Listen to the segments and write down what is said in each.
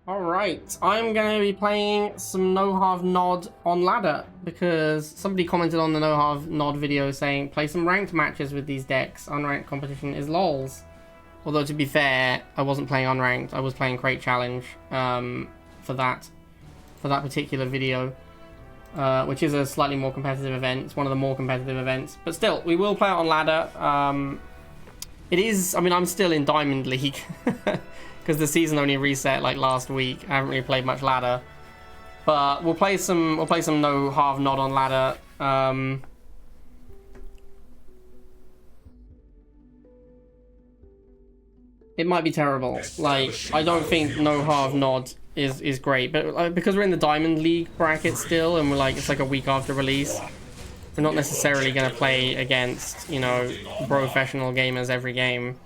Alright, I'm going to be playing some No Harv Nod on ladder because somebody commented on the No Harv Nod video saying play some ranked matches with these decks. Unranked competition is lols. Although to be fair, I wasn't playing unranked. I was playing Crate Challenge for that particular video, which is a slightly more competitive event. It's one of the more competitive events, but still, we will play it on ladder. It is. I mean, I'm still in Diamond League. Because the season only reset like last week. I haven't really played much ladder, but we'll play some No Harv Nod on ladder. It might be terrible. Like, I don't think No Harv Nod is great, but because we're in the Diamond League bracket still, and we're like it's like a week after release, we're not necessarily gonna play against, you know, professional gamers every game.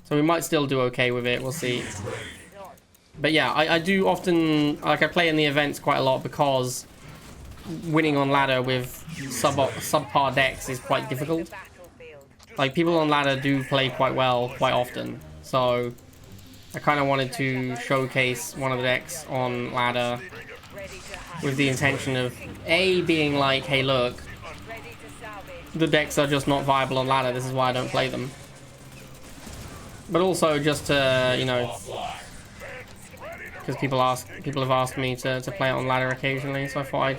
So we might still do okay with it, we'll see. But yeah, I do often, like I play in the events quite a lot because winning on ladder with subpar decks is quite difficult. Like people on ladder do play quite well quite often. So I kind of wanted to showcase one of the decks on ladder with the intention of A, being like, hey look, the decks are just not viable on ladder, this is why I don't play them. But also just to, you know, because people have asked me to play it on ladder occasionally, so I thought I'd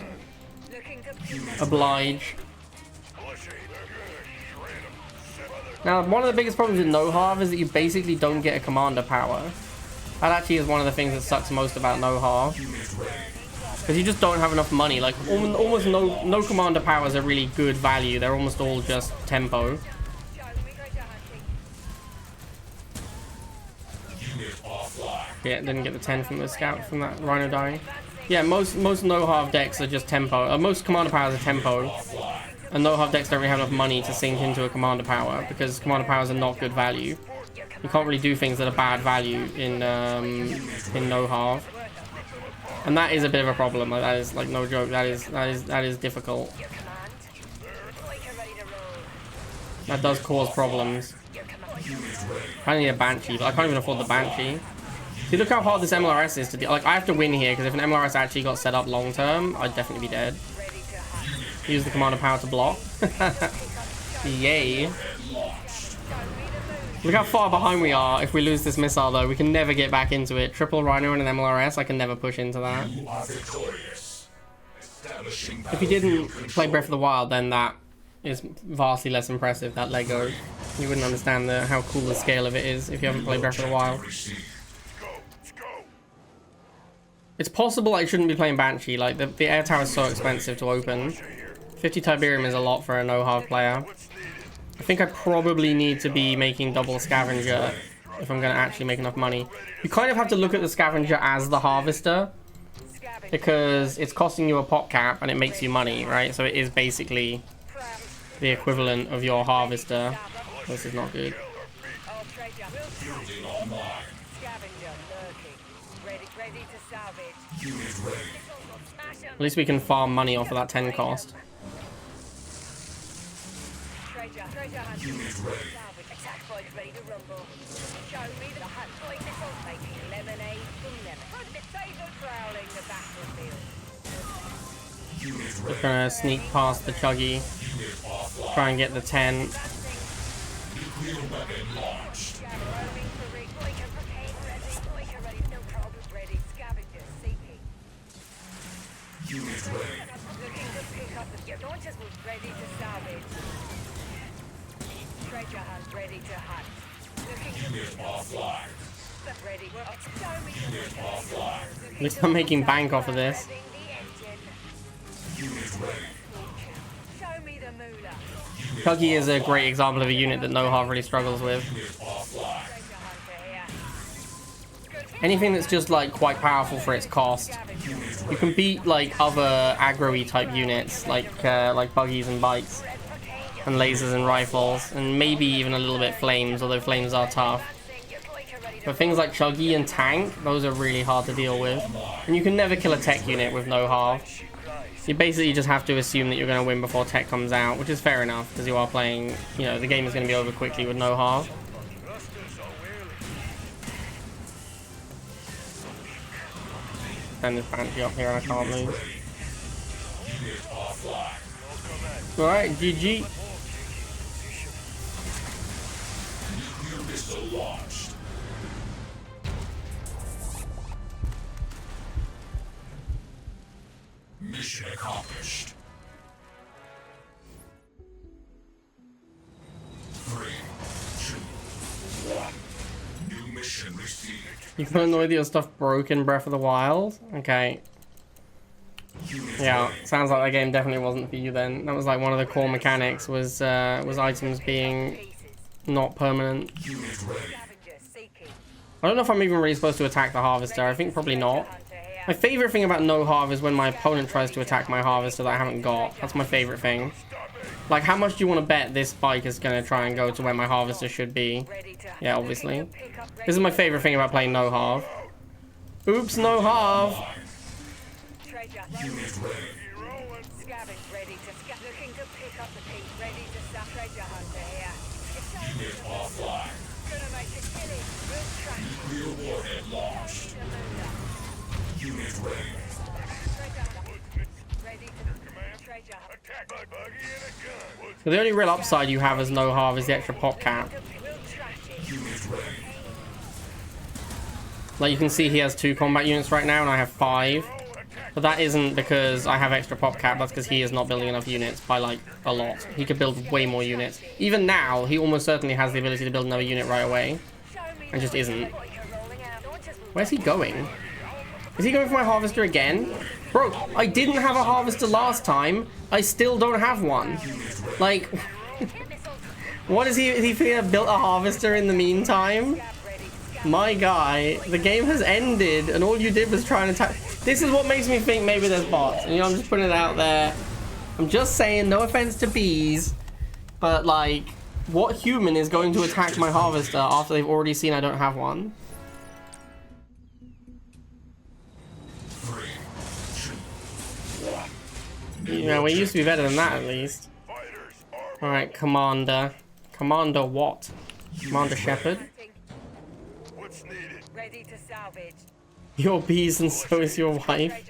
oblige. Now, one of the biggest problems with No Harv is that you basically don't get a commander power. That actually is one of the things that sucks most about No Harv, because you just don't have enough money. Like almost no commander powers are really good value. They're almost all just tempo. Yeah, didn't get the 10 from the scout from that Rhino dying. Yeah, most No Harv decks are just tempo. Most commander powers are tempo, and No Harv decks don't really have enough money to sink into a commander power because commander powers are not good value. You can't really do things that are bad value in No Harv, and that is a bit of a problem. Like, that is like no joke. That is difficult. That does cause problems. I need a Banshee, but I can't even afford the Banshee. See, look how hard this MLRS is to do. Like, I have to win here, because if an MLRS actually got set up long term, I'd definitely be dead. Use the commander power to block. Yay. Look how far behind we are. If we lose this missile, though, we can never get back into it. Triple Rhino and an MLRS, I can never push into that. If you didn't play Breath of the Wild, then that is vastly less impressive, that Lego. You wouldn't understand how cool the scale of it is if you haven't played Breath of the Wild. It's possible I shouldn't be playing Banshee. Like, the air tower is so expensive to open. 50 Tiberium is a lot for a No Harv player. I think I probably need to be making double Scavenger if I'm going to actually make enough money. You kind of have to look at the Scavenger as the Harvester, because it's costing you a pot cap and it makes you money, right? So it is basically the equivalent of your Harvester. This is not good. At least we can farm money off of that 10 cost. Just gonna sneak past the Chuggy, try and get the 10. At least I'm making bank off of this. Chuggy is a great example of a unit that No Harv really struggles with. Anything that's just like quite powerful for its cost. You can beat like other aggro-y type units like buggies and bikes and lasers and rifles, and maybe even a little bit flames, although flames are tough. But things like Chuggy and tank, those are really hard to deal with. And you can never kill a tech unit with No Harv. You basically just have to assume that you're going to win before tech comes out, which is fair enough, because you are playing, you know, the game is going to be over quickly with No Harv. send this Banshee up here and I can't lose. Alright, GG. Mission accomplished. 3, 2, 1. New mission received. You feel annoyed that your stuff broke in Breath of the Wild? Okay. Yeah, sounds like that game definitely wasn't for you then. That was like one of the core mechanics was items being not permanent. I don't know if I'm even really supposed to attack the harvester. I think probably not. My favorite thing about no Harv is when my opponent tries to attack my harvester that I haven't got. That's my favorite thing. Like, how much do you want to bet this bike is going to try and go to where my harvester should be? Yeah, obviously. This is my favorite thing about playing no Harv. Oops, no Harv. Unit ready. So the only real upside you have as no Harv is the extra pop cap. Like you can see he has 2 combat units right now and I have 5. But that isn't because I have extra pop cap, that's because he is not building enough units by like a lot. He could build way more units. Even now, he almost certainly has the ability to build another unit right away. And just isn't. Where's he going? Is he going for my harvester again? Bro, I didn't have a harvester last time. I still don't have one. Like, what is he? Is he finna built a harvester in the meantime? My guy, the game has ended and all you did was try and attack. This is what makes me think maybe there's bots. And, you know, I'm just putting it out there. I'm just saying, no offense to bees, but like, what human is going to attack my harvester after they've already seen I don't have one? Yeah, we used to be better than that at least. Alright, Commander. Commander what? Commander Shepard? Your bees and so is your wife.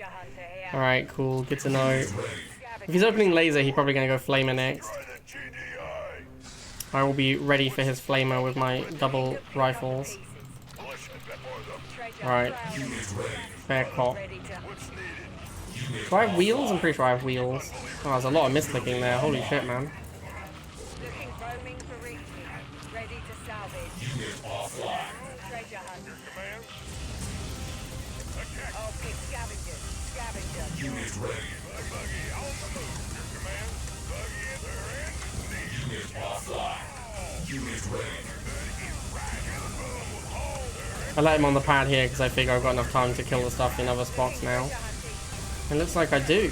Alright, cool. Good to know. If he's opening laser, he's probably going to go Flamer next. I will be ready for his Flamer with my double rifles. Alright. Fair cop. Do I have wheels? I'm pretty sure I have wheels. Oh, there's a lot of misclicking there. Holy shit, man. I let him on the pad here because I figure I've got enough time to kill the stuff in other spots now. It looks like I do.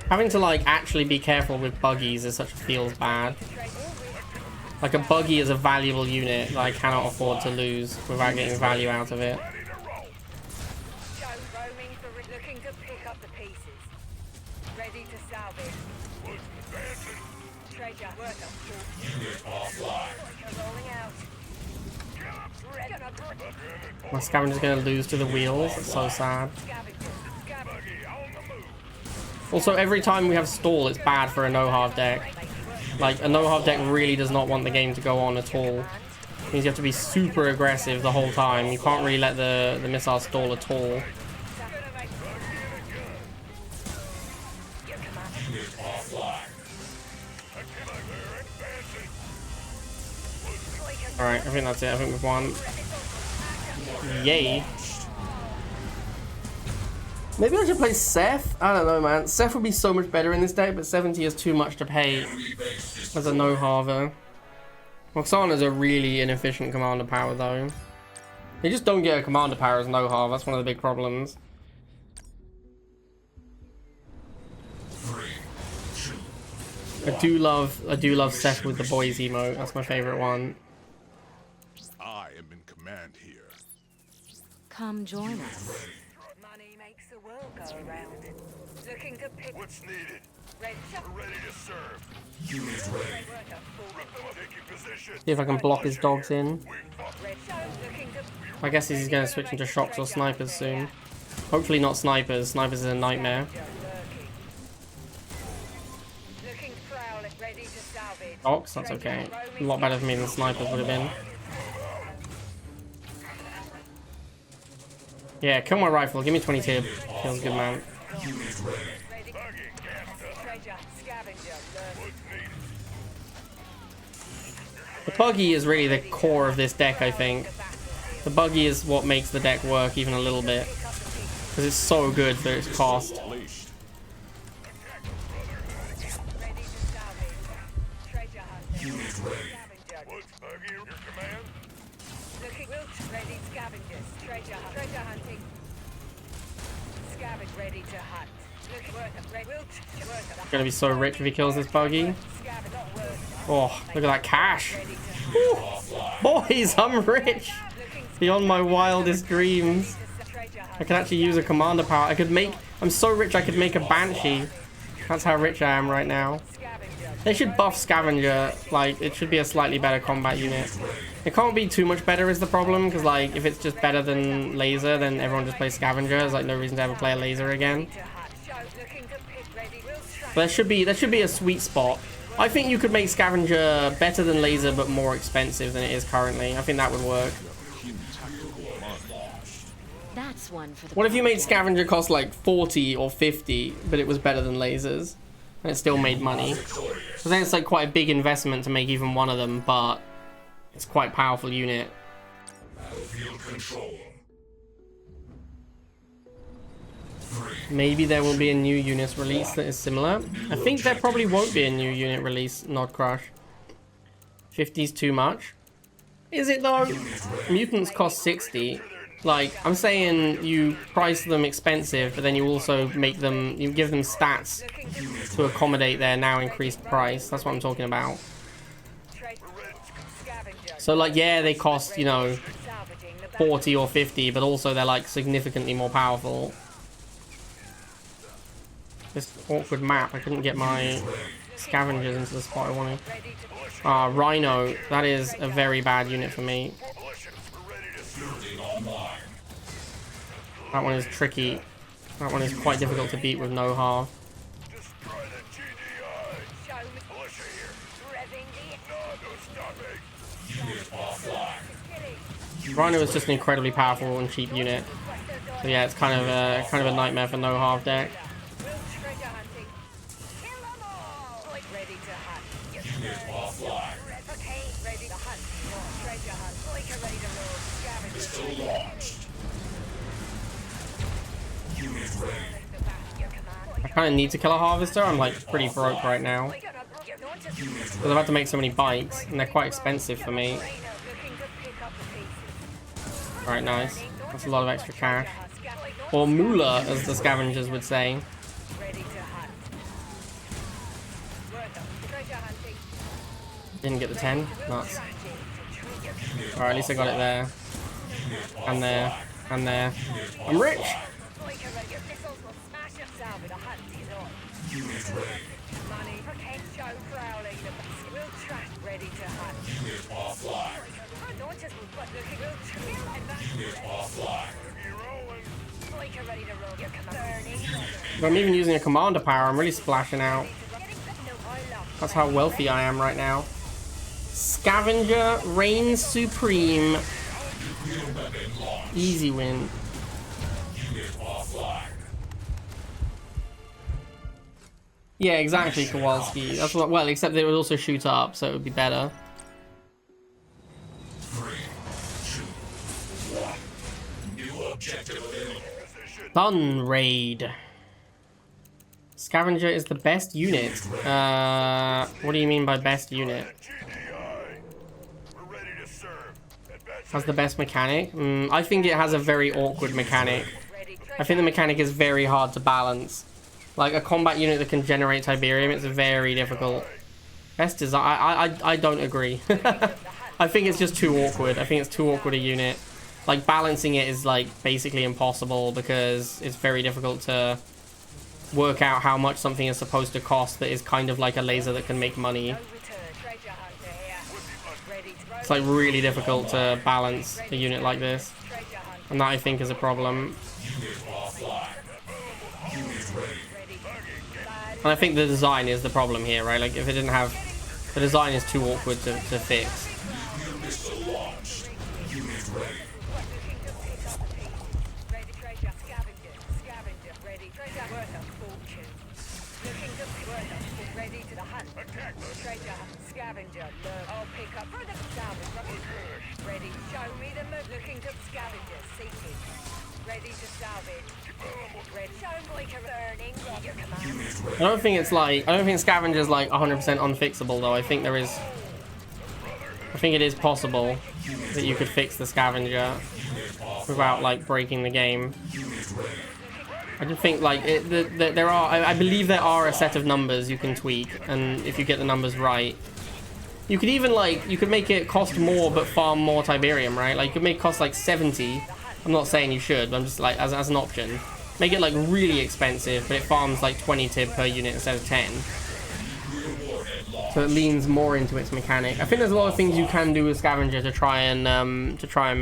Having to like actually be careful with buggies is such a feels bad. Like a buggy is a valuable unit that I cannot afford to lose without getting value out of it. My Scavenger's gonna lose to the wheels. It's so sad. Also, every time we have stall, it's bad for a no-Harv deck. Like, a no-Harv deck really does not want the game to go on at all. It means you have to be super aggressive the whole time. You can't really let the missile stall at all. Alright, I think that's it. I think we've won. Yay. Maybe I should play Seth? I don't know, man. Seth would be so much better in this deck, but 70 is too much to pay as a no-Harver. Roxana's a really inefficient commander power, though. You just don't get a commander power as no-Harv. That's one of the big problems. I do love Seth with the boys emote. That's my favorite one. I am in command here. Come join us. Money makes the world go around. Looking to pick. What's needed? Red shot. We're ready to serve. Unit ready. Taking position. See if I can block his dogs in. Red shot. Looking to. I guess he's going to switch into shocks or snipers soon. Hopefully not snipers. Snipers is a nightmare. Looking prowling. Ready to salvage. Shocks, that's okay. A lot better for me than snipers would have been. Yeah, kill my rifle. Give me 20 tib. Feels good, man. Unit ready. Ready. Treasure. Scavenger. The buggy is really the core of this deck, I think. The buggy is what makes the deck work even a little bit. Because it's so good for its cost. Unleashed. Ready to salvage. Treasure hunt. Unit ready. Scavenger. What's Buggy? Your command? Looking. Ready. Scavengers. Treasure hunt. Treasure hunting. Scavenge. Ready to hunt. Looking. Worth. Gonna be so rich if he kills this buggy. Oh, look at that cash. Woo. Boys, I'm rich. Beyond my wildest dreams. I can actually use a commander power. I could make... I'm so rich I could make a Banshee. That's how rich I am right now. They should buff Scavenger. Like, it should be a slightly better combat unit. It can't be too much better is the problem. Because, like, if it's just better than Laser, then everyone just plays Scavenger. There's, like, no reason to ever play a Laser again. But there should be a sweet spot. I think you could make Scavenger better than Laser, but more expensive than it is currently. I think that would work. That's one for the What if you made Scavenger cost like 40 or 50, but it was better than Lasers, and it still made money? So then it's like quite a big investment to make even one of them, but it's quite a powerful unit. Battlefield control. Maybe there will be a new unit release that is similar. I think there probably won't be a new unit release, Nod Crush. 50's too much. Is it though? Mutants cost 60. Like, I'm saying you price them expensive, but then you also make them, you give them stats to accommodate their now increased price. That's what I'm talking about. So like, yeah, they cost, you know, 40 or 50, but also they're like significantly more powerful. This awkward map, I couldn't get my scavengers into the spot I wanted. Ah, Rhino, that is a very bad unit for me. That one is tricky. That one is quite difficult to beat with no Harv. Rhino is just an incredibly powerful and cheap unit. So yeah, it's kind of a nightmare for no Harv deck. I kind of need to kill a Harvester. I'm like pretty broke right now. Because I've had to make so many bikes, and they're quite expensive for me. Alright, nice. That's a lot of extra cash. Or moolah, as the scavengers would say. Didn't get the 10. Nuts. Alright, at least I got it there. And there. And there. I'm rich! But I'm even using a commander power. I'm really splashing out. That's how wealthy I am right now. Scavenger reigns supreme. Easy win. Yeah, exactly, Kowalski. That's what. Well, except they would also shoot up, so it would be better. 3, 2, 1. New objective available. Sun Raid. Scavenger is the best unit. What do you mean by best unit? Has the best mechanic? I think it has a very awkward mechanic. I think the mechanic is very hard to balance. Like a combat unit that can generate Tiberium, it's very difficult. Best design, I don't agree. I think it's just too awkward. I think it's too awkward a unit. Like balancing it is like basically impossible because it's very difficult to work out how much something is supposed to cost that is kind of like a laser that can make money. No return. Treasure hunter here. Ready to It's like really difficult to balance a unit like this, treasure hunter. and that I think is a problem. Unit offline. Unit ready. Ready. And I think the design is the problem here, right? Like if it didn't have, the design is too awkward to fix. Nuclear missile launched. Unit ready. Looking to pick up a piece. Ready treasure. Scavenger. Scavenger. Ready treasure. Worth a fortune. Looking to worth a fortune. Ready to the hunt. Treasure hunt. Scavenger. Look. I'll pick up for the salvage. Ready. Show me the move. Looking to scavenger. Seeking. Ready to salvage. Ready. Show me to burning. Your command. Unit ready. I don't think it's like, I don't think Scavenger's like 100% unfixable though. I think there is, I think it is possible that you could fix the Scavenger without like breaking the game. I just think like there are, I believe there are a set of numbers you can tweak, and if you get the numbers right, you could even like, you could make it cost more but farm more Tiberium, right? Like you could make it cost like 70. I'm not saying you should, but I'm just like, as an option. Make it like really expensive, but it farms like 20 tib per unit instead of 10. So it leans more into its mechanic. I think there's a lot of things you can do with Scavenger to try and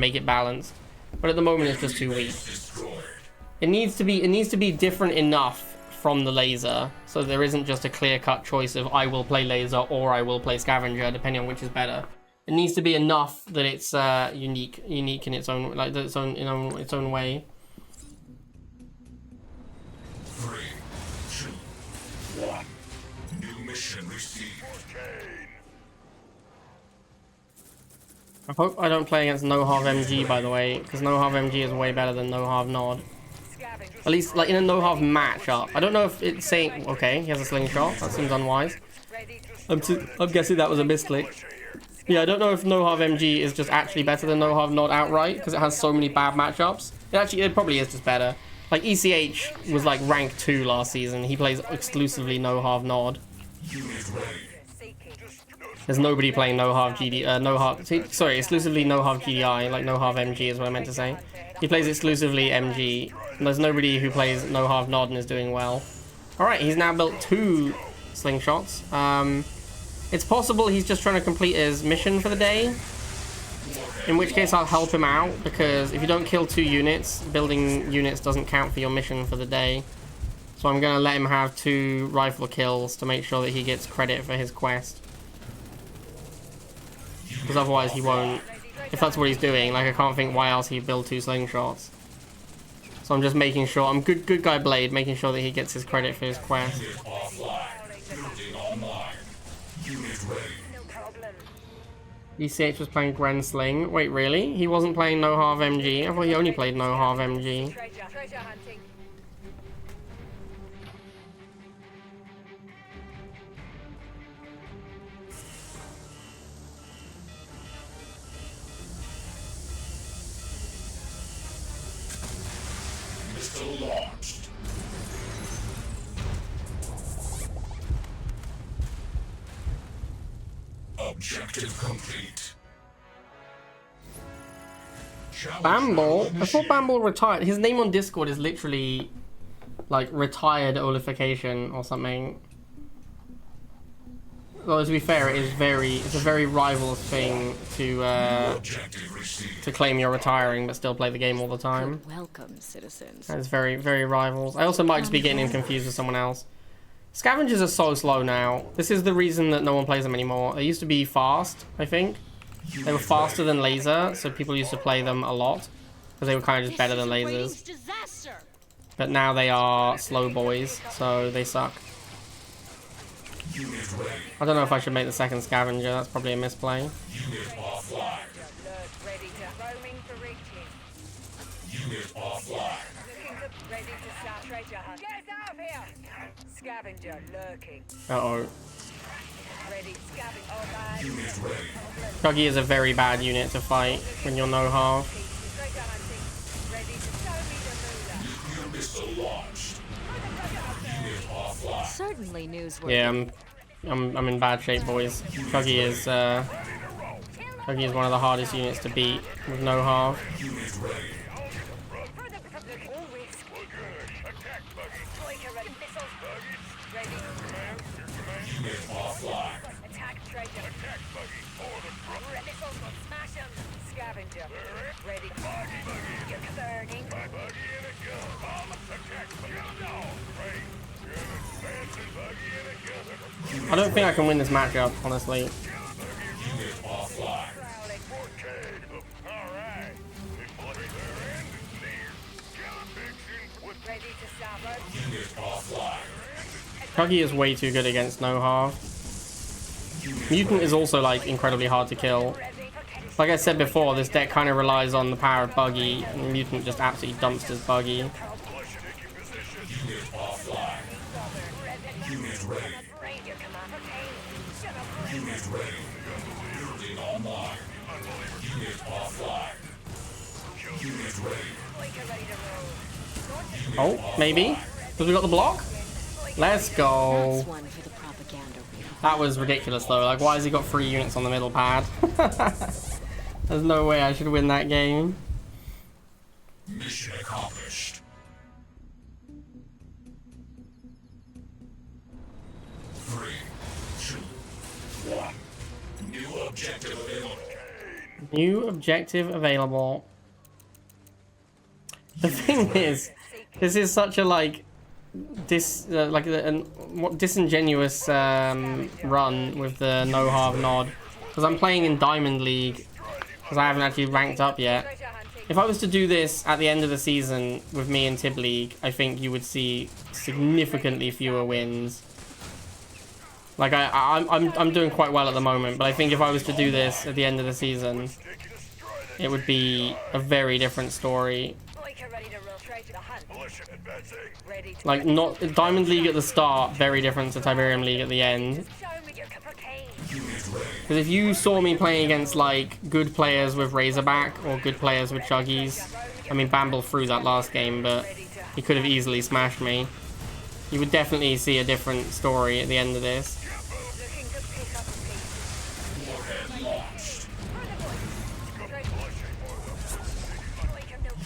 make it balanced, but at the moment it's just too weak. It needs to be different enough from the laser, so there isn't just a clear-cut choice of I will play laser or I will play Scavenger, depending on which is better. It needs to be enough that it's unique in its own, like its own way. 3, 2, 1. New mission received. I hope I don't play against No Harv MG, by the way, because No Harv MG is way better than No Harv Nod. Scavenger. At least, like, in a No Harv matchup. I don't know if it's saying... Okay, he has a slingshot. That seems unwise. Ready to I'm guessing that was a misclick. Yeah, I don't know if No Harv MG is just actually better than No Harv Nod outright, because it has so many bad matchups. It probably is just better. Like, ECH was, like, rank 2 last season. He plays exclusively No Harv Nod. Unit ready. seeking. There's nobody playing No Harv GD... sorry, exclusively No Harv GDI, like No Harv MG is what I meant to say. He plays exclusively MG. And there's nobody who plays No Harv Nod and is doing well. Alright, he's now built 2 slingshots. It's possible he's just trying to complete his mission for the day. In which case I'll help him out, because if you don't kill 2 units, building units doesn't count for your mission for the day. So I'm going to let him have 2 rifle kills to make sure that he gets credit for his quest. Because otherwise he won't. If that's what he's doing, like I can't think why else he'd build 2 slingshots. So I'm just making sure, I'm good guy Blade, making sure that he gets his credit for his quest. Unit offline. Building online. Unit ready. No problem. ECH was playing Grand Sling. Wait, really? He wasn't playing No Harv MG? I thought he only played No Harv MG. Treasure hunting. Missile launched. Objective complete. Bamble? I thought Bamble retired. His name on Discord is literally like retired olification or something. Well, to be fair, it's a very rival thing Objective received. to claim you're retiring but still play the game all the time. Welcome, citizens. It's very, very rivals. I also might just be getting him confused with someone else. Scavengers are so slow now. This is the reason that no one plays them anymore. They used to be fast, I think. They were faster than laser, so people used to play them a lot. Because they were kind of just better than lasers. Disaster. But now they are slow boys, so they suck. Unit ready. I don't know if I should make the second Scavenger. That's probably a misplay. Unit offline. Alert. Ready to roaming for reaching. Unit offline. Looking to ready to start treasure hunt. Get out of here! Scavenger lurking. Uh-oh. Ready. Scavenger. Oh, bad. Unit ready. Chuggy is a very bad unit to fight when you're no half. Treasure hunting. Ready to show me the moolah. Nuclear missile launched. Unit offline. Certainly newsworthy. Yeah, I'm in bad shape, boys. Chuggy is one of the hardest units to beat with no half. Unit ready. All risk. Striker ready. Missile Attack treasure. Attack buggy for the front. Missiles will smash 'em. Scavenger. Ready. Buggy. You're burning. My buggy and a gun. Bomb. Attack buggy. No. Right. Good advancing buggy and a gun. I don't think I can win this matchup, honestly. Prowling. 4K. All right. Their end is near. Killer fiction with Ready to salvo. Chuggy is way too good against no Harv. Mutant is also like incredibly hard to kill. Like I said before, this deck kind of relies on the power of Buggy, and Mutant just absolutely dumpsters Buggy. Oh, maybe? Because we got the block? Let's go. That's one for the propaganda reel. That was ridiculous though. Like, why has he got 3 units on the middle pad? There's no way I should win that game. Mission accomplished. 3, 2, 1. New objective available. New objective available. The thing is, this is such a like disingenuous run with the no Harv nod, because I'm playing in Diamond League because I haven't actually ranked up yet. Treasure hunting. If I was to do this at the end of the season with me in Tib League, I think you would see significantly fewer wins. Like I'm doing quite well at the moment, but I think if I was to do this at the end of the season, it would be a very different story. Boyka ready to roll. Treasure hunt. militia advancing. Ready to Like, not Diamond League at the start, very different to Tiberium League at the end. show me your cocaine. Because if you saw me playing against like good players with Razorback or good players with Chuggies, I mean Bamble threw that last game, but he could have easily smashed me. You would definitely see a different story at the end of this. Looking to pick up pieces. Warhead launched.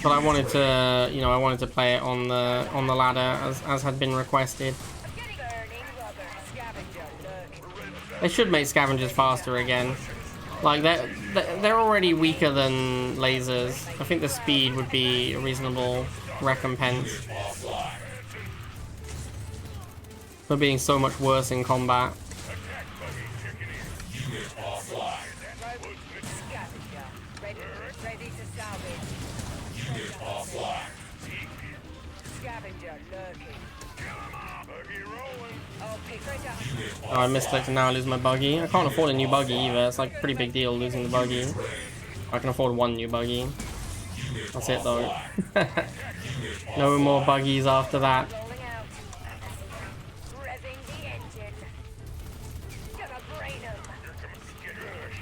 But I wanted to, you know, I wanted to play it on the ladder as had been requested. Burning rubber. Scavenger lurking. They should make scavengers faster again. Like they're already weaker than lasers. I think the speed would be a reasonable recompense for being so much worse in combat. Scavenger. Ready to salvage. Scavenger lurking. Buggy rolling. Oh, pick treasure. Oh, I misclicked and now I lose my buggy. I can't afford a new buggy either. It's like a pretty big deal losing the buggy. I can afford 1 new buggy. That's it though. No more buggies after that. Rolling out. Revving the engine. Gonna brain 'em.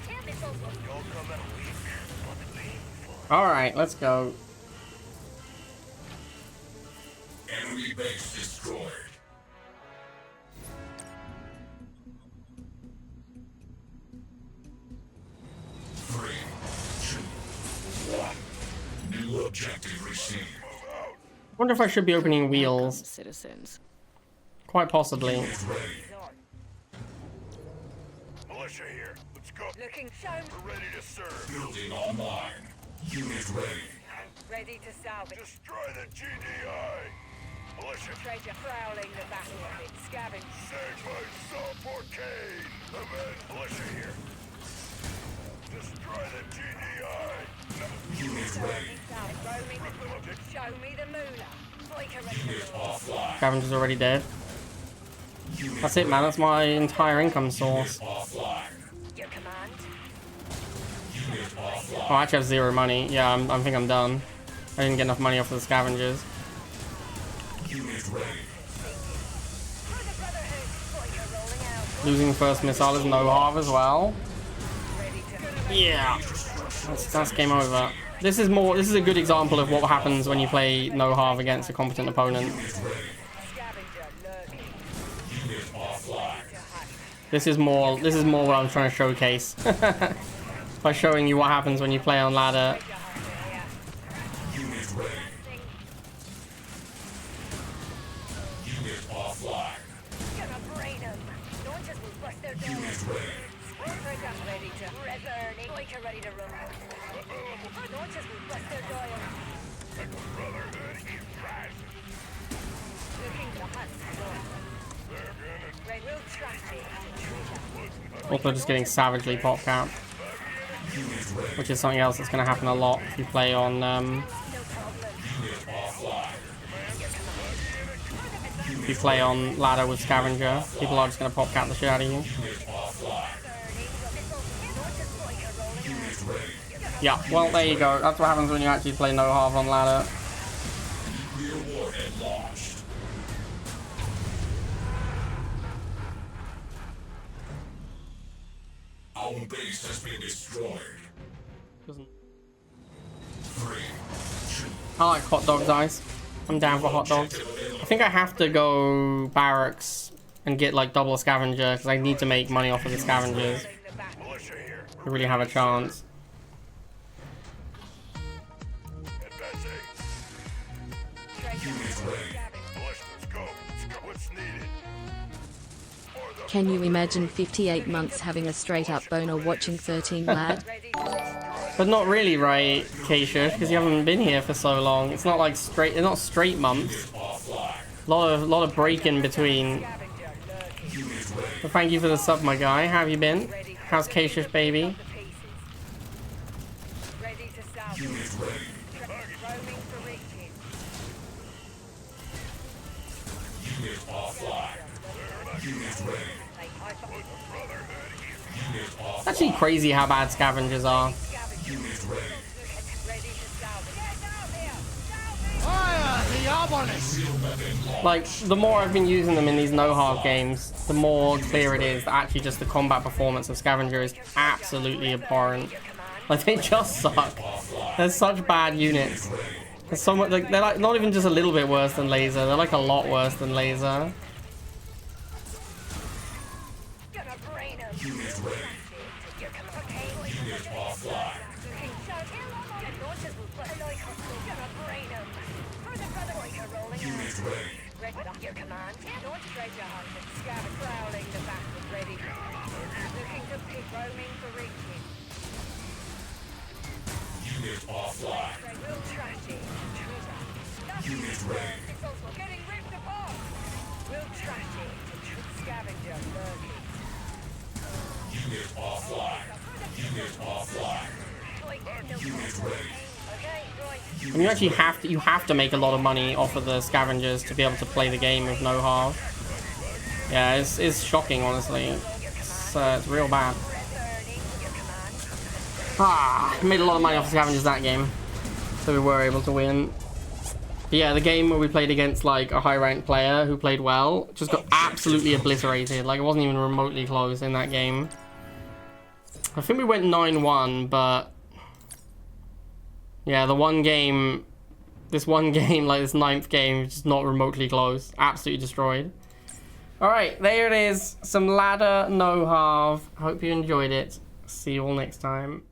Ten missiles will Alright, let's go. Enemy base destroyed. Three, two, one. New objective received. I wonder if I should be opening wheels. Citizens. Quite possibly. Is ready. on. Militia here. Let's go. Looking shown. We're ready to serve. Building online. Unit ready. Ready to salvage. Destroy the GDI. Militia. Treasure prowling the battlefield. Scavenge. Save my soul for Kane. The men. Militia here. Destroy the GDI. Unit ready. Show me the moolah. Boyka ready to roll. Offline. Scavenger's already dead. That's it, man. That's my entire income source. Offline. Your command. Unit offline. Oh, I actually have 0 money. Yeah, I think I'm done. I didn't get enough money off of the scavengers. Unit ready. For the Brotherhood. Boyka rolling out. Losing first missile is no Harv as well. Ready to. Yeah. That's game over. This is a good example of what happens when you play no Harv against a competent opponent. Scavenger lurking. Unit offline. To hunt. This is more what I'm trying to showcase. By showing you what happens when you play on ladder. Treasure hunter here. Unit ready. Unit offline. Gonna brain 'em. Launchers will their doors. Treasure ready to returning. Like you're ready to run. Launches will bust their doors. Brotherhood is rising. Looking to hunt. Red will track it. Also just getting savagely pop capped. Which is something else that's going to happen a lot if you play on if you play on ladder with Scavenger. People are just going to pop cap the shit out of you. Yeah, well there you go. That's what happens when you actually play no half on ladder. Our base has been destroyed. I like hot dogs, guys. I'm down for hot dogs. I think I have to go barracks and get like double scavenger because I need to make money off of the scavengers Militia here. to really have a chance. Advancing. Militia, let's go. What's needed? Can you imagine 58 months having a straight up boner watching 13 lad? But not really, right, Keisha, because you haven't been here for so long. It's not like straight. They're not straight months. A lot of break in between. Well, thank you for the sub, my guy. How have you been? How's Keisha's baby? Ready to salvage. Roaming for reaching. It's actually crazy how bad scavengers are. Like, the more I've been using them in these no-hard games, the more clear it is that actually just the combat performance of Scavenger is absolutely abhorrent. Like, they just suck. They're such bad units. There's so much, like, they're like not even just a little bit worse than Laser, they're like a lot worse than Laser. Your command. Launch treasure hunt and scatter prowling the battle ready. Looking to pick roaming for reaching. Unit offline. Will track it. Treasure. Unit ready. It's also getting ripped apart. Will track it. Scavenger lurking. Unit offline. Unit offline. Unit ready. Okay, right. And you have to make a lot of money off of the scavengers to be able to play the game with no half. Yeah, it's shocking, honestly. It's real bad. Made a lot of money off the scavengers that game, so we were able to win. But yeah, the game where we played against like a high ranked player who played well just got absolutely obliterated. Like, it wasn't even remotely close in that game. I think we went 9-1, but yeah, this one game, like this 9th game, is just not remotely close. Absolutely destroyed. Alright, there it is. Some ladder, no half. Hope you enjoyed it. See you all next time.